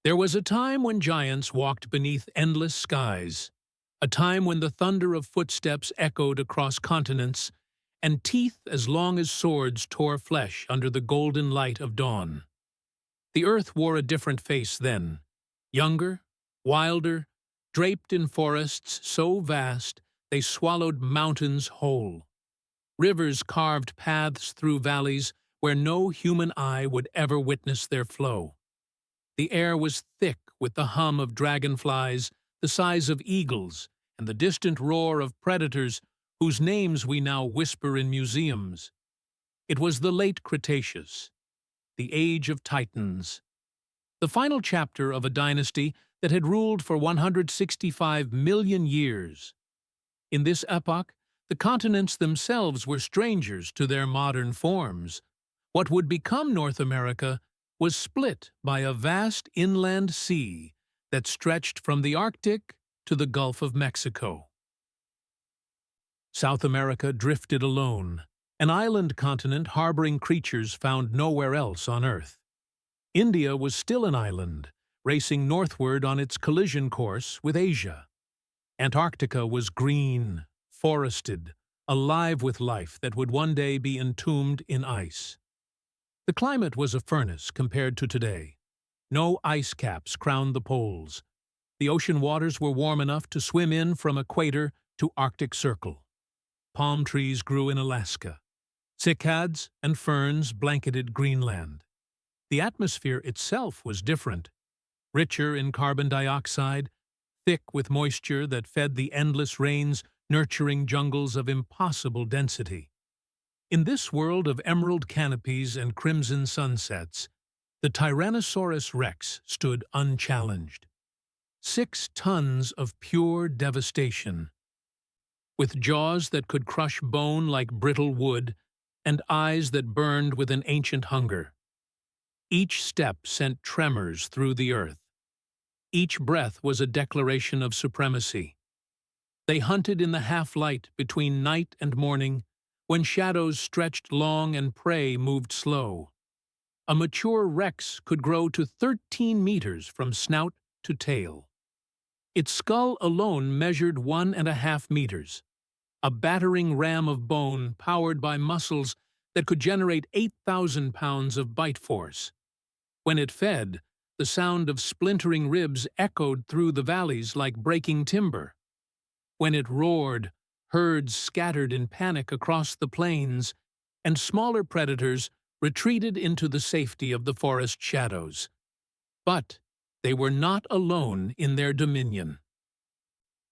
There was a time when giants walked beneath endless skies, a time when the thunder of footsteps echoed across continents, and teeth as long as swords tore flesh under the golden light of dawn. The earth wore a different face then, younger, wilder, draped in forests so vast they swallowed mountains whole. Rivers carved paths through valleys where no human eye would ever witness their flow. The air was thick with the hum of dragonflies the size of eagles and the distant roar of predators whose names we now whisper in museums. It was the late Cretaceous, the age of Titans, the final chapter of a dynasty that had ruled for 165 million years. In this epoch, the continents themselves were strangers to their modern forms. What would become North America was split by a vast inland sea that stretched from the Arctic to the Gulf of Mexico. South America drifted alone, an island continent harboring creatures found nowhere else on Earth. India was still an island, racing northward on its collision course with Asia. Antarctica was green, forested, alive with life that would one day be entombed in ice. The climate was a furnace compared to today. No ice caps crowned the poles. The ocean waters were warm enough to swim in from equator to Arctic Circle. Palm trees grew in Alaska. Cycads and ferns blanketed Greenland. The atmosphere itself was different, richer in carbon dioxide, thick with moisture that fed the endless rains, nurturing jungles of impossible density. In this world of emerald canopies and crimson sunsets, the Tyrannosaurus rex stood unchallenged. 6 tons of pure devastation. With jaws that could crush bone like brittle wood, and eyes that burned with an ancient hunger. Each step sent tremors through the earth. Each breath was a declaration of supremacy. They hunted in the half-light between night and morning, when shadows stretched long and prey moved slow. A mature rex could grow to 13 meters from snout to tail. Its skull alone measured 1.5 meters, a battering ram of bone powered by muscles that could generate 8,000 pounds of bite force. When it fed, the sound of splintering ribs echoed through the valleys like breaking timber. When it roared, herds scattered in panic across the plains, and smaller predators retreated into the safety of the forest shadows. But they were not alone in their dominion.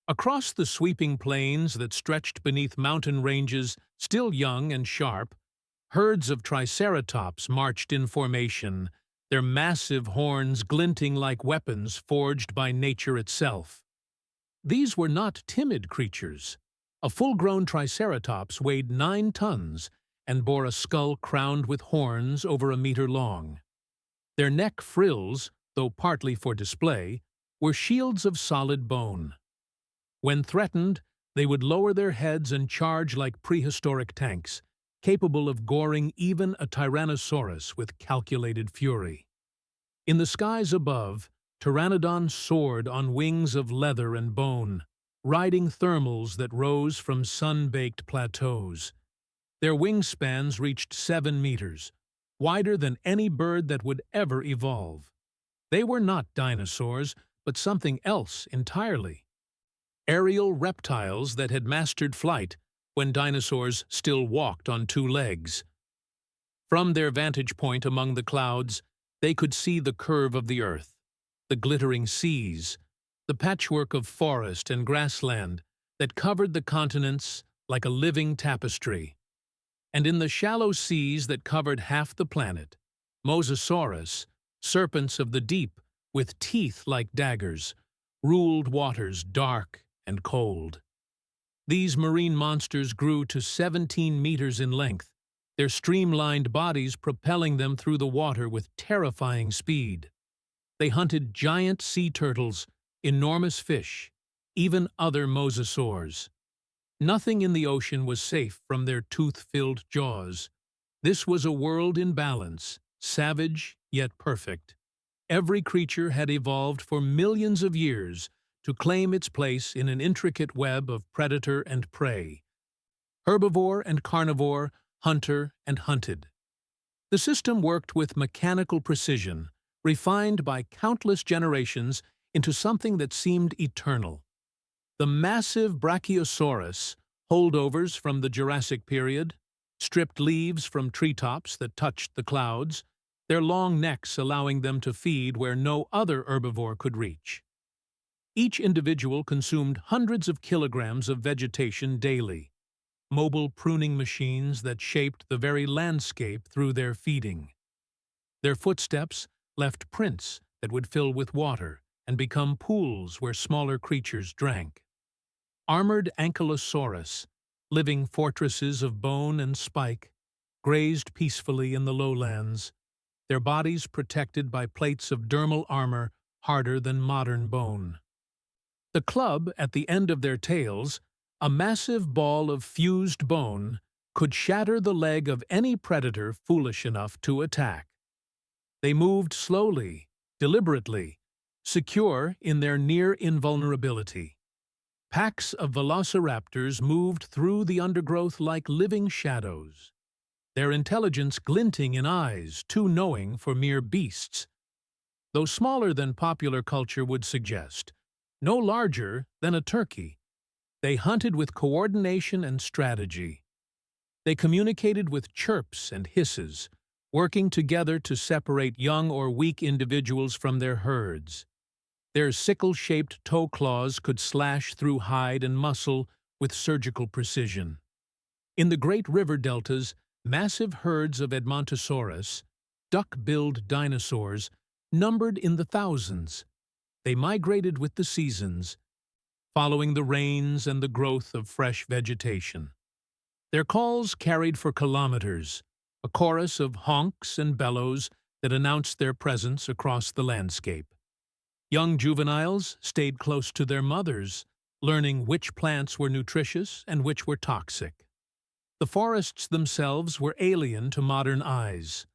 Across the sweeping plains that stretched beneath mountain ranges still young and sharp, herds of triceratops marched in formation, their massive horns glinting like weapons forged by nature itself. These were not timid creatures. A full-grown triceratops weighed 9 tons and bore a skull crowned with horns over a meter long. Their neck frills, though partly for display, were shields of solid bone. When threatened, they would lower their heads and charge like prehistoric tanks, capable of goring even a tyrannosaurus with calculated fury. In the skies above, Pteranodon soared on wings of leather and bone, riding thermals that rose from sun-baked plateaus. Their wingspans reached 7 meters, wider than any bird that would ever evolve. They were not dinosaurs, but something else entirely. Aerial reptiles that had mastered flight when dinosaurs still walked on 2 legs. From their vantage point among the clouds, they could see the curve of the earth, the glittering seas, the patchwork of forest and grassland that covered the continents like a living tapestry. And in the shallow seas that covered half the planet, Mosasaurus, serpents of the deep with teeth like daggers, ruled waters dark and cold. These marine monsters grew to 17 meters in length, their streamlined bodies propelling them through the water with terrifying speed. They hunted giant sea turtles, enormous fish, even other mosasaurs. Nothing in the ocean was safe from their tooth-filled jaws. This was a world in balance, savage yet perfect. every creature had evolved for millions of years to claim its place in an intricate web of predator and prey, herbivore and carnivore, hunter and hunted. The system worked with mechanical precision, refined by countless generations into something that seemed eternal. The massive Brachiosaurus, holdovers from the Jurassic period, stripped leaves from treetops that touched the clouds, their long necks allowing them to feed where no other herbivore could reach. Each individual consumed hundreds of kilograms of vegetation daily, mobile pruning machines that shaped the very landscape through their feeding. Their footsteps left prints that would fill with water and become pools where smaller creatures drank. Armored Ankylosaurus, living fortresses of bone and spike, grazed peacefully in the lowlands, their bodies protected by plates of dermal armor harder than modern bone. The club at the end of their tails, a massive ball of fused bone, could shatter the leg of any predator foolish enough to attack. They moved slowly, deliberately, secure in their near invulnerability. Packs of velociraptors moved through the undergrowth like living shadows, their intelligence glinting in eyes too knowing for mere beasts. Though smaller than popular culture would suggest, no larger than a turkey, they hunted with coordination and strategy. They communicated with chirps and hisses, working together to separate young or weak individuals from their herds. Their sickle-shaped toe claws could slash through hide and muscle with surgical precision. In the great river deltas, massive herds of Edmontosaurus, duck-billed dinosaurs, numbered in the thousands. They migrated with the seasons, following the rains and the growth of fresh vegetation. Their calls carried for kilometers, a chorus of honks and bellows that announced their presence across the landscape. Young juveniles stayed close to their mothers, learning which plants were nutritious and which were toxic. The forests themselves were alien to modern eyes.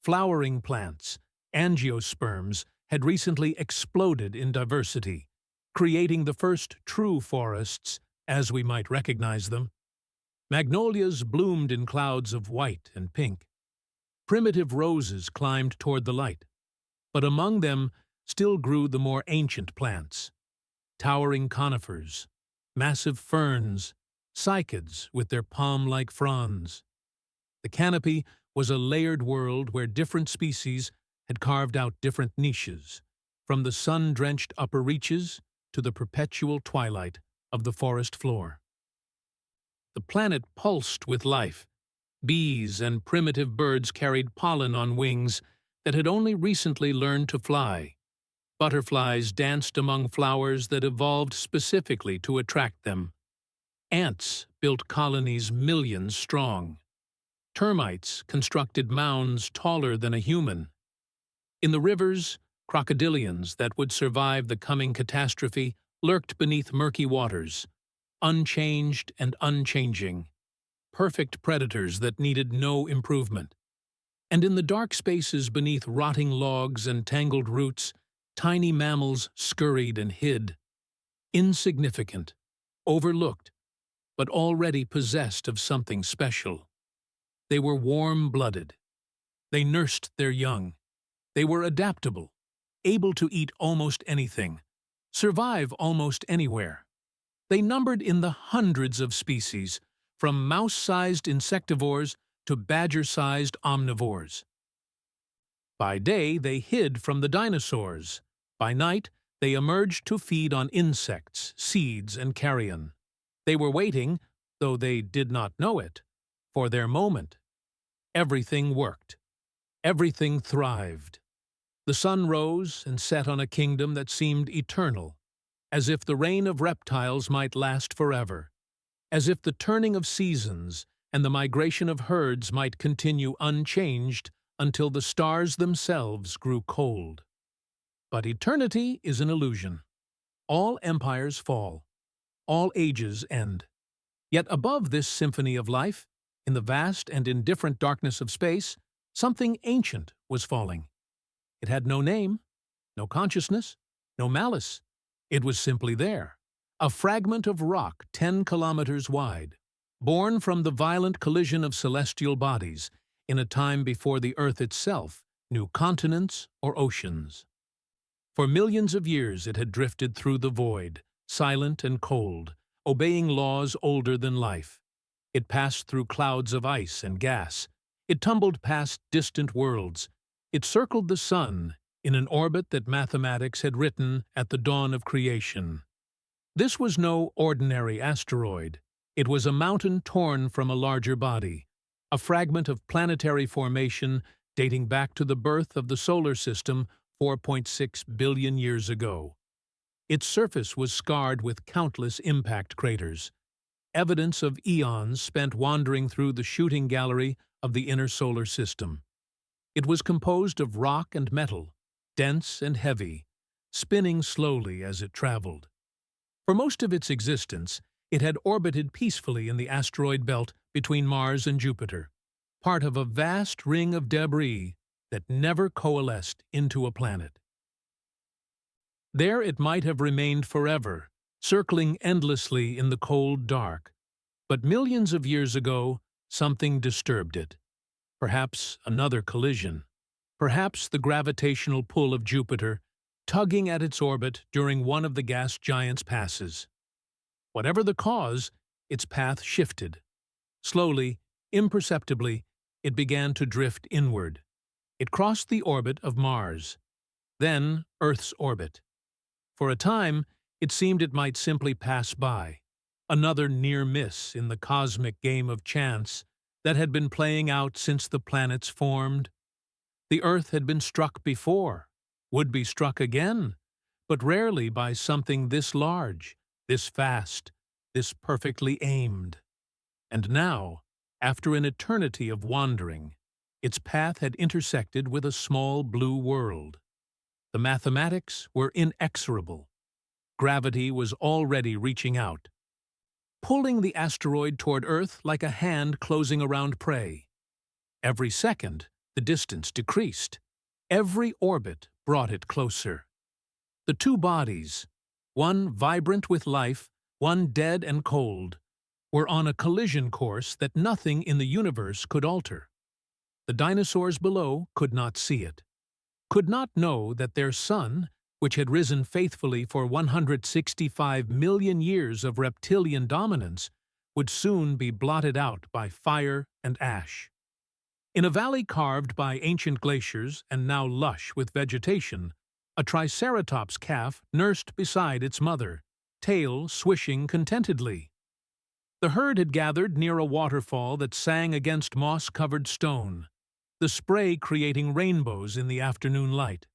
Flowering plants, angiosperms, had recently exploded in diversity, creating the first true forests, as we might recognize them. Magnolias bloomed in clouds of white and pink. Primitive roses climbed toward the light, but among them still grew the more ancient plants, towering conifers, massive ferns, cycads with their palm-like fronds. The canopy was a layered world where different species had carved out different niches, from the sun-drenched upper reaches to the perpetual twilight of the forest floor. The planet pulsed with life. Bees and primitive birds carried pollen on wings that had only recently learned to fly. Butterflies danced among flowers that evolved specifically to attract them. Ants built colonies millions strong. Termites constructed mounds taller than a human. In the rivers, crocodilians that would survive the coming catastrophe lurked beneath murky waters, unchanged and unchanging, perfect predators that needed no improvement. And in the dark spaces beneath rotting logs and tangled roots, tiny mammals scurried and hid, insignificant, overlooked, but already possessed of something special. They were warm-blooded. They nursed their young. They were adaptable, able to eat almost anything, survive almost anywhere. They numbered in the hundreds of species, from mouse-sized insectivores to badger-sized omnivores. By day, they hid from the dinosaurs. By night, they emerged to feed on insects, seeds, and carrion. They were waiting, though they did not know it, for their moment. Everything worked. Everything thrived. The sun rose and set on a kingdom that seemed eternal, as if the reign of reptiles might last forever, as if the turning of seasons and the migration of herds might continue unchanged until the stars themselves grew cold. But eternity is an illusion. All empires fall. All ages end. Yet above this symphony of life, in the vast and indifferent darkness of space, something ancient was falling. It had no name, no consciousness, no malice. It was simply there, a fragment of rock 10 kilometers wide, born from the violent collision of celestial bodies in a time before the Earth itself knew continents or oceans. For millions of years it had drifted through the void, silent and cold, obeying laws older than life. It passed through clouds of ice and gas. It tumbled past distant worlds. It circled the sun in an orbit that mathematics had written at the dawn of creation. This was no ordinary asteroid. It was a mountain torn from a larger body, a fragment of planetary formation dating back to the birth of the solar system 4.6 billion years ago. Its surface was scarred with countless impact craters, evidence of eons spent wandering through the shooting gallery of the inner solar system. It was composed of rock and metal, dense and heavy, spinning slowly as it traveled. For most of its existence, it had orbited peacefully in the asteroid belt between Mars and Jupiter, part of a vast ring of debris that never coalesced into a planet. There it might have remained forever, circling endlessly in the cold dark. But millions of years ago, something disturbed it. Perhaps another collision. Perhaps the gravitational pull of Jupiter, tugging at its orbit during one of the gas giant's passes. Whatever the cause, its path shifted. Slowly, imperceptibly, it began to drift inward. It crossed the orbit of Mars, then Earth's orbit. For a time, it seemed it might simply pass by, another near miss in the cosmic game of chance that had been playing out since the planets formed. The Earth had been struck before, would be struck again, but rarely by something this large, this fast, this perfectly aimed. And now, after an eternity of wandering, its path had intersected with a small blue world. The mathematics were inexorable. Gravity was already reaching out, pulling the asteroid toward Earth like a hand closing around prey. Every second, the distance decreased. Every orbit brought it closer. The two bodies, one vibrant with life, one dead and cold, were on a collision course that nothing in the universe could alter. The dinosaurs below could not see it, could not know that their sun, which had risen faithfully for 165 million years of reptilian dominance, would soon be blotted out by fire and ash. In a valley carved by ancient glaciers and now lush with vegetation, a triceratops calf nursed beside its mother, tail swishing contentedly. The herd had gathered near a waterfall that sang against moss-covered stone, the spray creating rainbows in the afternoon light.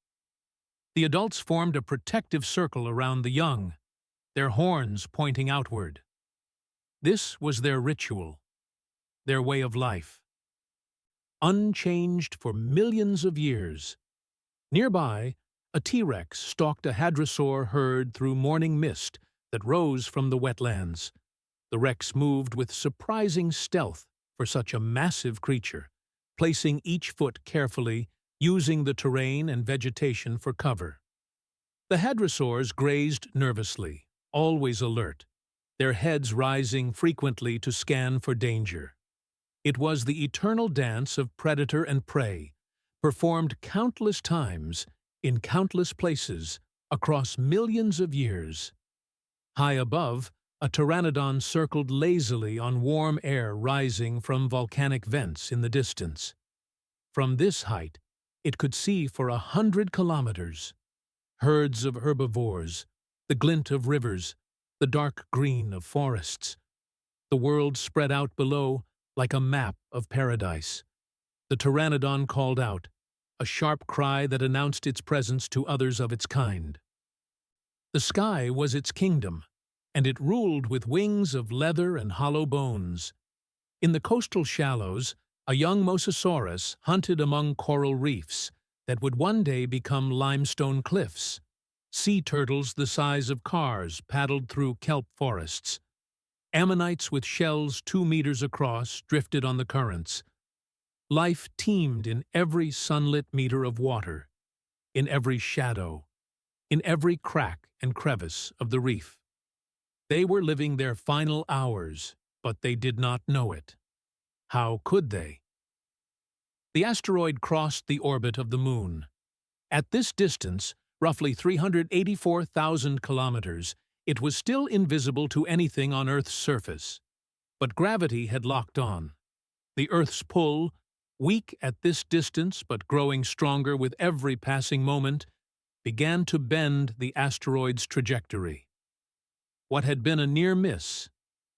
The adults formed a protective circle around the young, their horns pointing outward. This was their ritual, their way of life, unchanged for millions of years. Nearby, a T-Rex stalked a hadrosaur herd through morning mist that rose from the wetlands. The Rex moved with surprising stealth for such a massive creature, placing each foot carefully, using the terrain and vegetation for cover. The hadrosaurs grazed nervously, always alert, their heads rising frequently to scan for danger. It was the eternal dance of predator and prey, performed countless times, in countless places, across millions of years. High above, a pteranodon circled lazily on warm air rising from volcanic vents in the distance. From this height, it could see for 100 kilometers. Herds of herbivores, the glint of rivers, the dark green of forests. The world spread out below like a map of paradise. The pteranodon called out, a sharp cry that announced its presence to others of its kind. The sky was its kingdom, and it ruled with wings of leather and hollow bones. In the coastal shallows, a young mosasaurus hunted among coral reefs that would one day become limestone cliffs. Sea turtles the size of cars paddled through kelp forests. Ammonites with shells 2 meters across drifted on the currents. Life teemed in every sunlit meter of water, in every shadow, in every crack and crevice of the reef. They were living their final hours, but they did not know it. How could they? The asteroid crossed the orbit of the Moon. At this distance, roughly 384,000 kilometers, it was still invisible to anything on Earth's surface. But gravity had locked on. The Earth's pull, weak at this distance but growing stronger with every passing moment, began to bend the asteroid's trajectory. What had been a near miss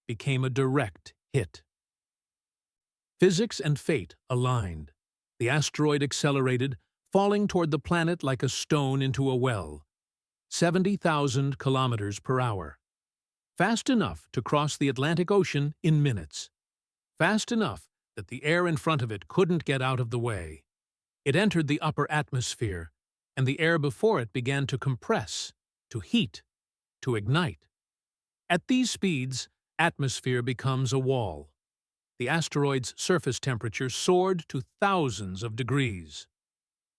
became a direct hit. Physics and fate aligned. The asteroid accelerated, falling toward the planet like a stone into a well, 70,000 kilometers per hour. Fast enough to cross the Atlantic Ocean in minutes. Fast enough that the air in front of it couldn't get out of the way. It entered the upper atmosphere, and the air before it began to compress, to heat, to ignite. At these speeds, atmosphere becomes a wall. The asteroid's surface temperature soared to thousands of degrees.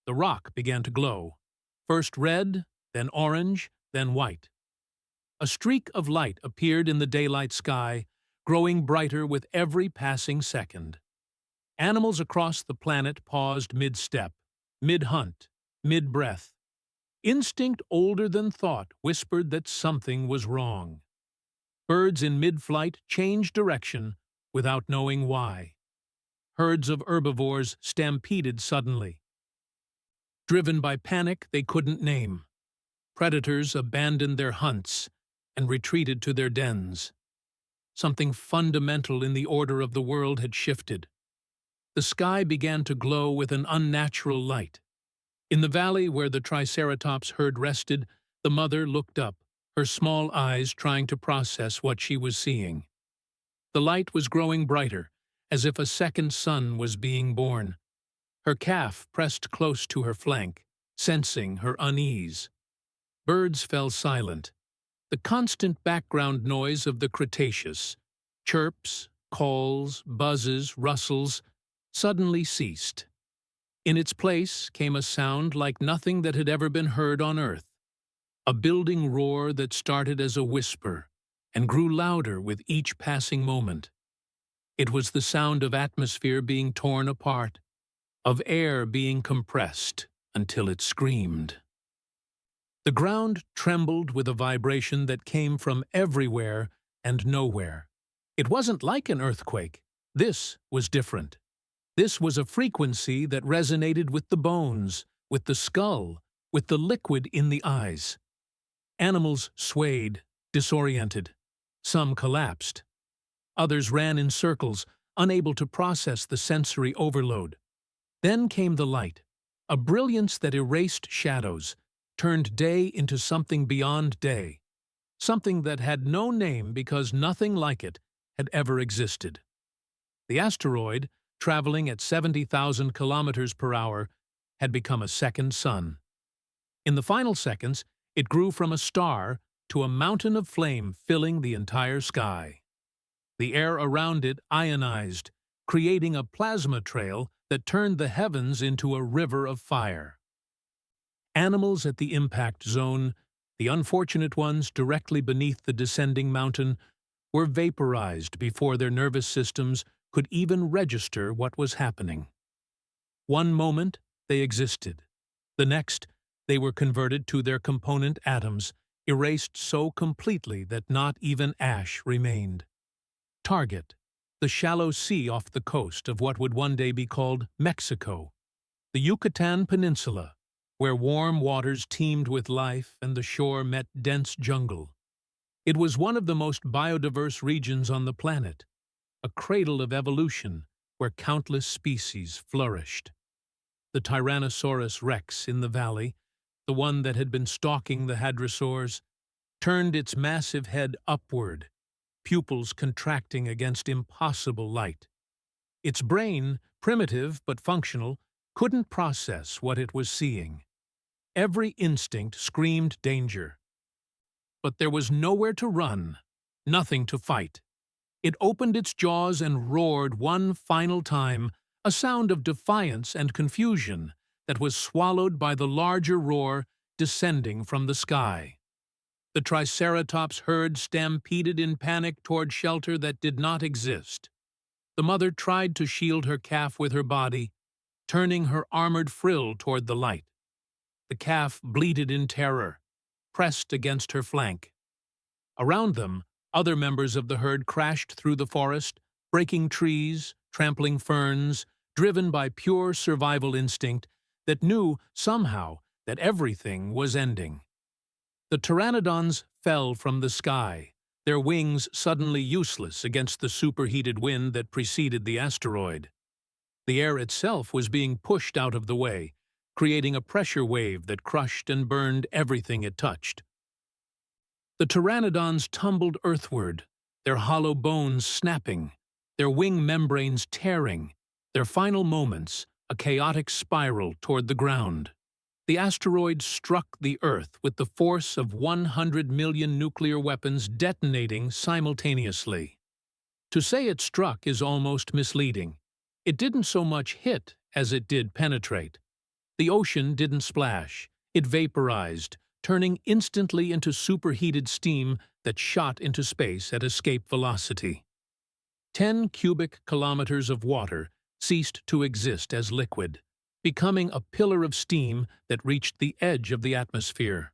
The rock began to glow, first red, then orange, then white. A streak of light appeared in the daylight sky, growing brighter with every passing second. Animals across the planet paused mid-step, mid-hunt, mid-breath. Instinct older than thought whispered that something was wrong. Birds in mid-flight changed direction without knowing why. Herds of herbivores stampeded suddenly. Driven by panic they couldn't name, predators abandoned their hunts and retreated to their dens. Something fundamental in the order of the world had shifted. The sky began to glow with an unnatural light. In the valley where the Triceratops herd rested, the mother looked up, her small eyes trying to process what she was seeing. The light was growing brighter, as if a second sun was being born. Her calf pressed close to her flank, sensing her unease. Birds fell silent. The constant background noise of the Cretaceous, chirps, calls, buzzes, rustles, suddenly ceased. In its place came a sound like nothing that had ever been heard on Earth. A building roar that started as a whisper and grew louder with each passing moment. It was the sound of atmosphere being torn apart, of air being compressed until it screamed. The ground trembled with a vibration that came from everywhere and nowhere. It wasn't like an earthquake. This was different. This was a frequency that resonated with the bones, with the skull, with the liquid in the eyes. Animals swayed, disoriented. Some collapsed. Others ran in circles, unable to process the sensory overload. Then came the light, a brilliance that erased shadows, turned day into something beyond day, something that had no name because nothing like it had ever existed. The asteroid, traveling at 70,000 kilometers per hour, had become a second sun. In the final seconds, it grew from a star to a mountain of flame filling the entire sky. The air around it ionized, creating a plasma trail that turned the heavens into a river of fire. Animals at the impact zone, the unfortunate ones directly beneath the descending mountain, were vaporized before their nervous systems could even register what was happening. One moment, they existed. The next, they were converted to their component atoms, erased so completely that not even ash remained. Target, the shallow sea off the coast of what would one day be called Mexico, the Yucatan Peninsula, where warm waters teemed with life and the shore met dense jungle. It was one of the most biodiverse regions on the planet, a cradle of evolution where countless species flourished. The Tyrannosaurus rex in the valley, the one that had been stalking the hadrosaurs, turned its massive head upward, pupils contracting against impossible light. Its brain, primitive but functional, couldn't process what it was seeing. Every instinct screamed danger. But there was nowhere to run, nothing to fight. It opened its jaws and roared one final time, a sound of defiance and confusion that was swallowed by the larger roar, descending from the sky. The Triceratops herd stampeded in panic toward shelter that did not exist. The mother tried to shield her calf with her body, turning her armored frill toward the light. The calf bleated in terror, pressed against her flank. Around them, other members of the herd crashed through the forest, breaking trees, trampling ferns, driven by pure survival instinct that knew, somehow, that everything was ending. The pteranodons fell from the sky, their wings suddenly useless against the superheated wind that preceded the asteroid. The air itself was being pushed out of the way, creating a pressure wave that crushed and burned everything it touched. The pteranodons tumbled earthward, their hollow bones snapping, their wing membranes tearing, their final moments a chaotic spiral toward the ground. The asteroid struck the Earth with the force of 100 million nuclear weapons detonating simultaneously. To say it struck is almost misleading. It didn't so much hit as it did penetrate. The ocean didn't splash. It vaporized, turning instantly into superheated steam that shot into space at escape velocity. 10 cubic kilometers of water ceased to exist as liquid, becoming a pillar of steam that reached the edge of the atmosphere.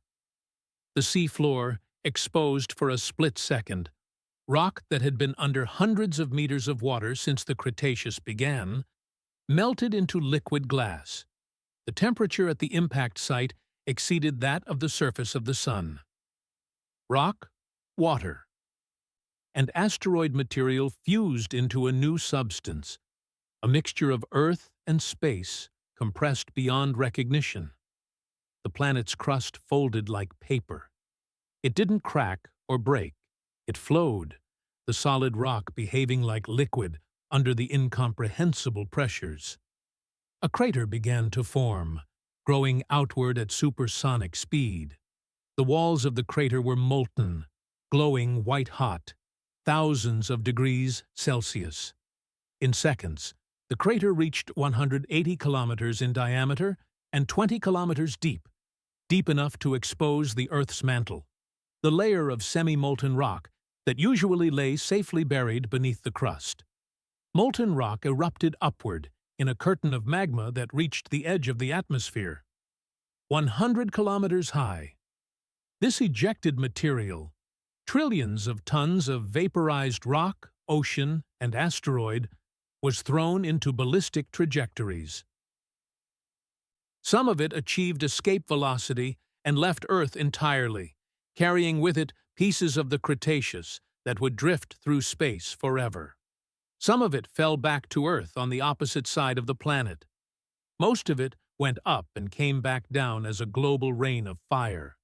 The seafloor, exposed for a split second, rock that had been under hundreds of meters of water since the Cretaceous began, melted into liquid glass. The temperature at the impact site exceeded that of the surface of the Sun. Rock, water, and asteroid material fused into a new substance, a mixture of Earth and space compressed beyond recognition. The planet's crust folded like paper. It didn't crack or break. It flowed, the solid rock behaving like liquid under the incomprehensible pressures. A crater began to form, growing outward at supersonic speed. The walls of the crater were molten, glowing white-hot, thousands of degrees Celsius. In seconds, the crater reached 180 kilometers in diameter and 20 kilometers deep, deep enough to expose the Earth's mantle, the layer of semi-molten rock that usually lay safely buried beneath the crust. Molten rock erupted upward in a curtain of magma that reached the edge of the atmosphere, 100 kilometers high. This ejected material, trillions of tons of vaporized rock, ocean, and asteroid, was thrown into ballistic trajectories. Some of it achieved escape velocity and left Earth entirely, carrying with it pieces of the Cretaceous that would drift through space forever. Some of it fell back to Earth on the opposite side of the planet. Most of it went up and came back down as a global rain of fire.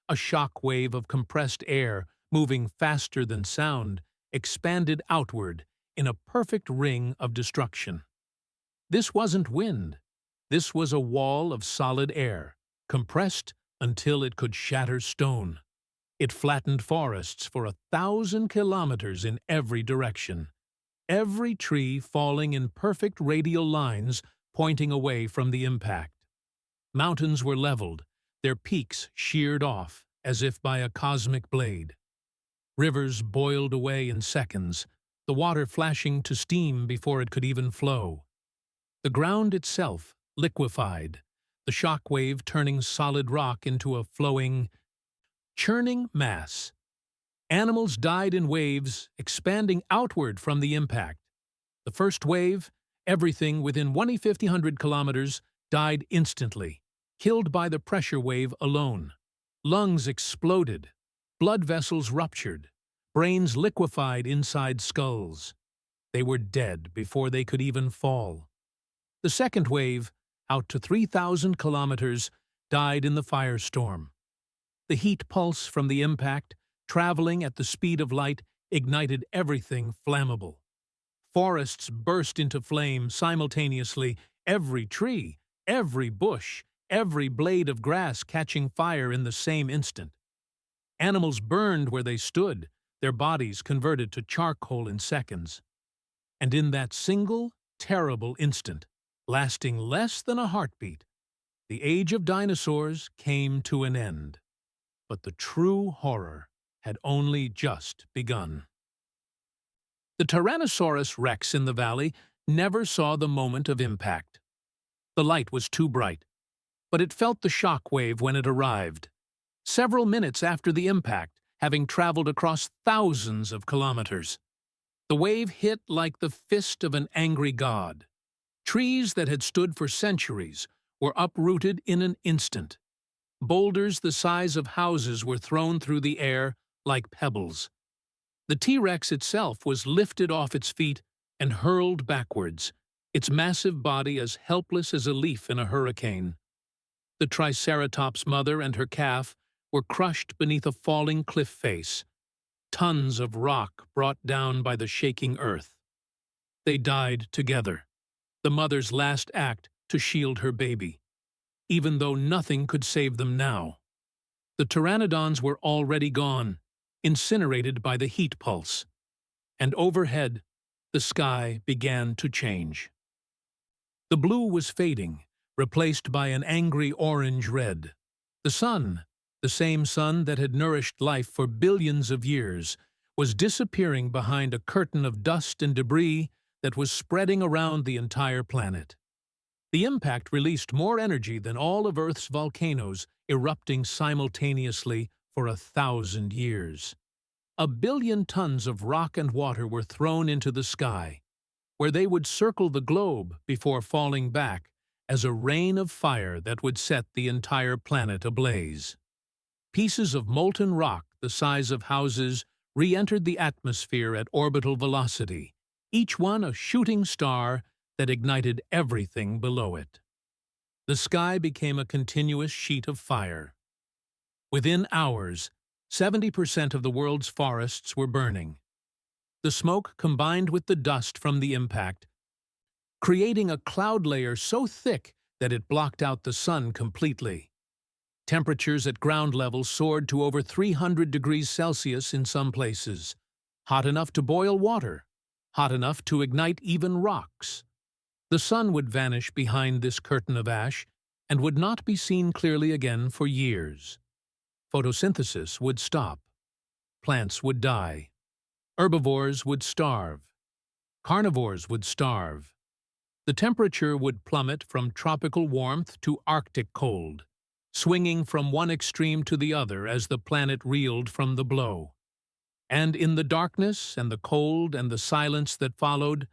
A shock wave of compressed air, moving faster than sound, expanded outward in a perfect ring of destruction. This wasn't wind. This was a wall of solid air, compressed until it could shatter stone. It flattened forests for 1,000 kilometers in every direction, every tree falling in perfect radial lines pointing away from the impact. Mountains were leveled, their peaks sheared off as if by a cosmic blade. Rivers boiled away in seconds, the water flashing to steam before it could even flow. The ground itself liquefied, the shock wave turning solid rock into a flowing, churning mass. Animals died in waves, expanding outward from the impact. The first wave, everything within 1,500 kilometers, died instantly, killed by the pressure wave alone. Lungs exploded, blood vessels ruptured, brains liquefied inside skulls. They were dead before they could even fall. The second wave, out to 3,000 kilometers, died in the firestorm. The heat pulse from the impact, traveling at the speed of light, ignited everything flammable. Forests burst into flame simultaneously, every tree, every bush, every blade of grass catching fire in the same instant. Animals burned where they stood, their bodies converted to charcoal in seconds. And in that single, terrible instant, lasting less than a heartbeat, The age of dinosaurs came to an end, but the true horror had only just begun. The Tyrannosaurus rex in the valley never saw the moment of impact. The light was too bright, but it felt the shock wave when it arrived. Several minutes after the impact, having traveled across thousands of kilometers, the wave hit like the fist of an angry god. Trees that had stood for centuries were uprooted in an instant. Boulders the size of houses were thrown through the air like pebbles. The T-Rex itself was lifted off its feet and hurled backwards, its massive body as helpless as a leaf in a hurricane. The Triceratops mother and her calf were crushed beneath a falling cliff face, tons of rock brought down by the shaking earth. They died together, the mother's last act to shield her baby, even though nothing could save them now. The pteranodons were already gone, incinerated by the heat pulse, and overhead, the sky began to change. The blue was fading, replaced by an angry orange-red. The sun, the same sun that had nourished life for billions of years, was disappearing behind a curtain of dust and debris that was spreading around the entire planet. The impact released more energy than all of Earth's volcanoes erupting simultaneously for 1,000 years. 1 billion tons of rock and water were thrown into the sky, where they would circle the globe before falling back as a rain of fire that would set the entire planet ablaze. Pieces of molten rock the size of houses re-entered the atmosphere at orbital velocity, each one a shooting star that ignited everything below it. The sky became a continuous sheet of fire. Within hours, 70% of the world's forests were burning. The smoke combined with the dust from the impact, creating a cloud layer so thick that it blocked out the sun completely. Temperatures at ground level soared to over 300 degrees Celsius in some places, hot enough to boil water, hot enough to ignite even rocks. The sun would vanish behind this curtain of ash and would not be seen clearly again for years. Photosynthesis would stop. Plants would die. Herbivores would starve. Carnivores would starve. The temperature would plummet from tropical warmth to Arctic cold, swinging from one extreme to the other as the planet reeled from the blow. And in the darkness and the cold and the silence that followed,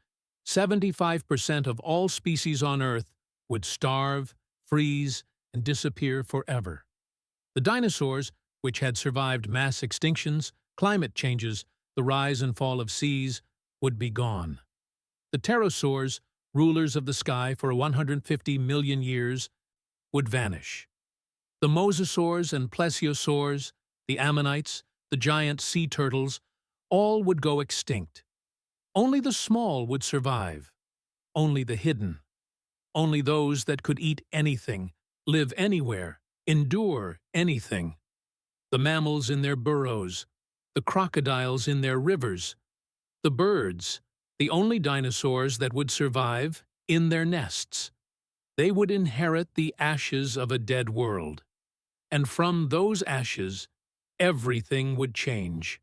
75% of all species on Earth would starve, freeze, and disappear forever. The dinosaurs, which had survived mass extinctions, climate changes, the rise and fall of seas, would be gone. The pterosaurs, rulers of the sky for 150 million years, would vanish. The mosasaurs and plesiosaurs, the ammonites, the giant sea turtles, all would go extinct. Only the small would survive. Only the hidden. Only those that could eat anything, live anywhere, endure anything. The mammals in their burrows, the crocodiles in their rivers, the birds, the only dinosaurs that would survive, in their nests. They would inherit the ashes of a dead world. And from those ashes, everything would change.